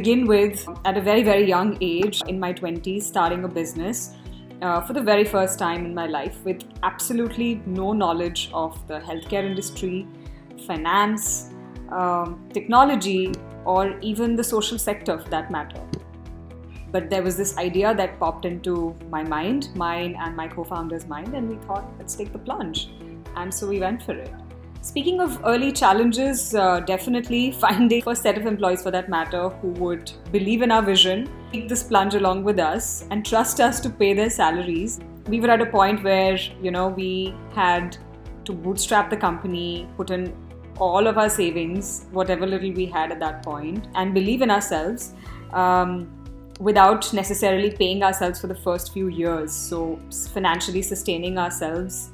begin with, at a very, very young age, in my 20s, starting a business for the very first time in my life with absolutely no knowledge of the healthcare industry, finance, technology, or even the social sector for that matter. But there was this idea that popped into my mind, mine and my co-founder's mind, and we thought, let's take the plunge. And so we went for it. Speaking of early challenges, definitely finding a first set of employees for that matter who would believe in our vision, take this plunge along with us and trust us to pay their salaries. We were at a point where, we had to bootstrap the company, put in all of our savings, whatever little we had at that point, and believe in ourselves without necessarily paying ourselves for the first few years. So financially sustaining ourselves,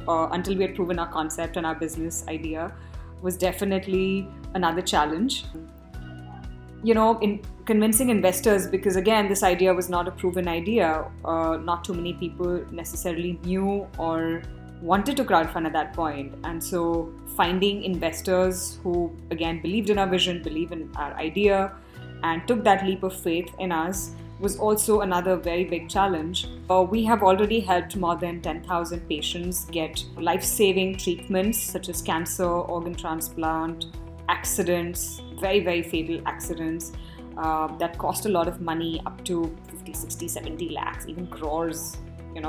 until we had proven our concept and our business idea was definitely another challenge. In convincing investors, because again, this idea was not a proven idea. Not too many people necessarily knew or wanted to crowdfund at that point. And so finding investors who, again, believed in our vision, believed in our idea, and took that leap of faith in us was also another very big challenge. We have already helped more than 10,000 patients get life-saving treatments such as cancer, organ transplant, accidents, very, very fatal accidents that cost a lot of money, up to 50, 60, 70 lakhs, even crores,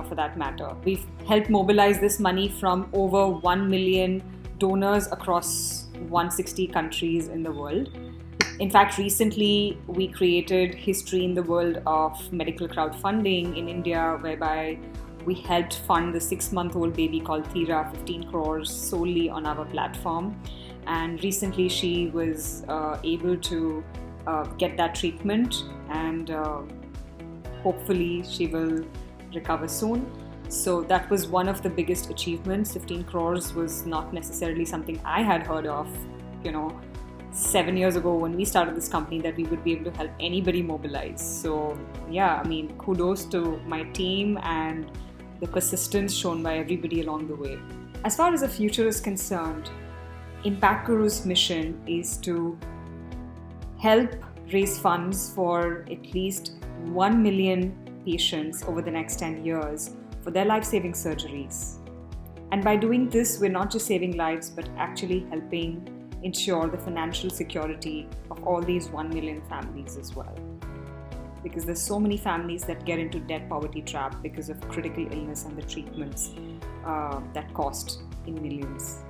for that matter. We've helped mobilize this money from over 1 million donors across 160 countries in the world. In fact, recently we created history in the world of medical crowdfunding in India, whereby we helped fund the 6-month-old baby called Thira, 15 crores solely on our platform. And recently she was able to get that treatment, and hopefully she will recover soon. So that was one of the biggest achievements. 15 crores was not necessarily something I had heard of, 7 years ago when we started this company, that we would be able to help anybody mobilize. So kudos to my team and the persistence shown by everybody along the way. As far as the future is concerned, Impact Guru's mission is to help raise funds for at least 1 million patients over the next 10 years for their life-saving surgeries. And by doing this, we're not just saving lives, but actually helping ensure the financial security of all these 1 million families as well. Because there's so many families that get into debt poverty trap because of critical illness and the treatments that cost in millions.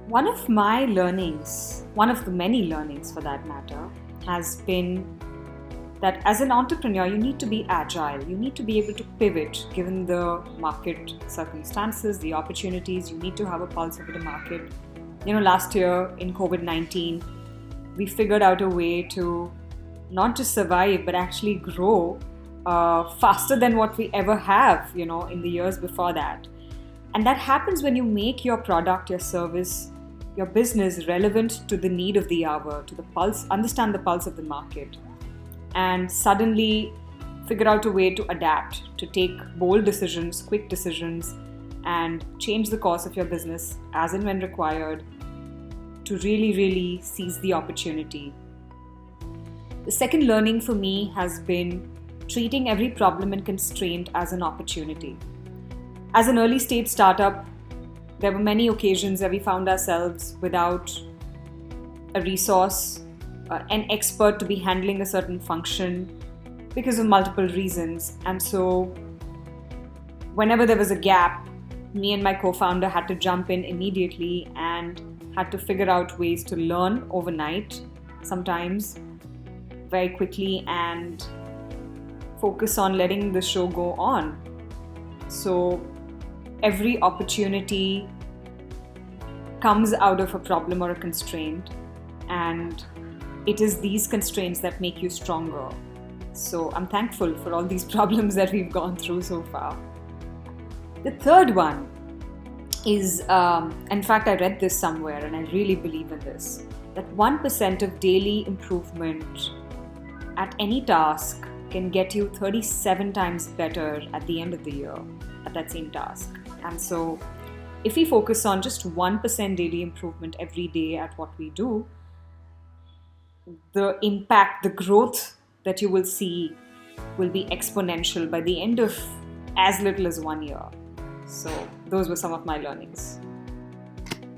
One of my learnings, one of the many learnings for that matter, has been that as an entrepreneur, you need to be agile. You need to be able to pivot given the market circumstances, the opportunities. You need to have a pulse over the market. Last year in COVID-19, we figured out a way to not just survive, but actually grow faster than what we ever have, in the years before that. And that happens when you make your product, your service, your business relevant to the need of the hour, to the pulse, understand the pulse of the market, and suddenly figure out a way to adapt, to take bold decisions, quick decisions, and change the course of your business as and when required to really, really seize the opportunity. The second learning for me has been treating every problem and constraint as an opportunity. As an early stage startup, there were many occasions where we found ourselves without a resource, an expert to be handling a certain function because of multiple reasons. And so whenever there was a gap, me and my co-founder had to jump in immediately and had to figure out ways to learn overnight, sometimes very quickly, and focus on letting the show go on. So every opportunity comes out of a problem or a constraint, and it is these constraints that make you stronger. So I'm thankful for all these problems that we've gone through so far. The third one is, in fact, I read this somewhere and I really believe in this, that 1% of daily improvement at any task can get you 37 times better at the end of the year at that same task. And so if we focus on just 1% daily improvement every day at what we do, the impact, the growth that you will see will be exponential by the end of as little as 1 year. So those were some of my learnings.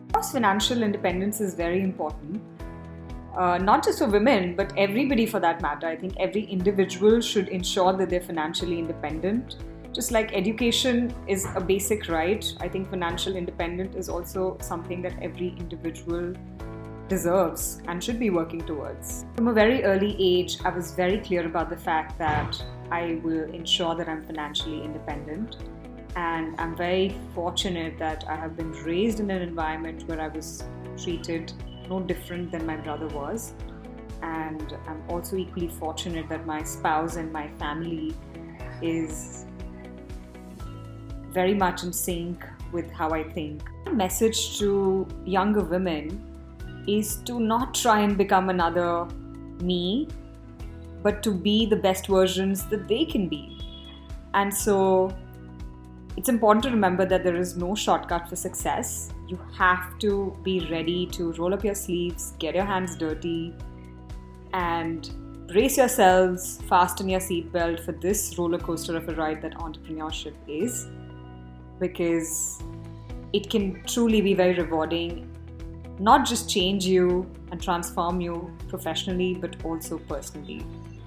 Of course, financial independence is very important. Not just for women, but everybody for that matter. I think every individual should ensure that they're financially independent. Just like education is a basic right, I think financial independence is also something that every individual deserves and should be working towards. From a very early age, I was very clear about the fact that I will ensure that I'm financially independent. And I'm very fortunate that I have been raised in an environment where I was treated no different than my brother was. And I'm also equally fortunate that my spouse and my family is very much in sync with how I think. The message to younger women is to not try and become another me, but to be the best versions that they can be. And so it's important to remember that there is no shortcut for success. You have to be ready to roll up your sleeves, get your hands dirty, and brace yourselves, fasten your seatbelt for this roller coaster of a ride that entrepreneurship is, because it can truly be very rewarding, not just change you and transform you professionally, but also personally.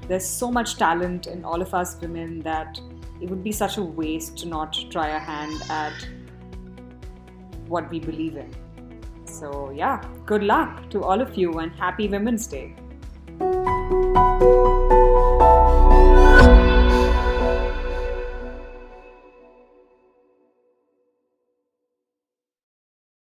There's so much talent in all of us women that it would be such a waste to not try a hand at what we believe in. So yeah, good luck to all of you and happy Women's Day.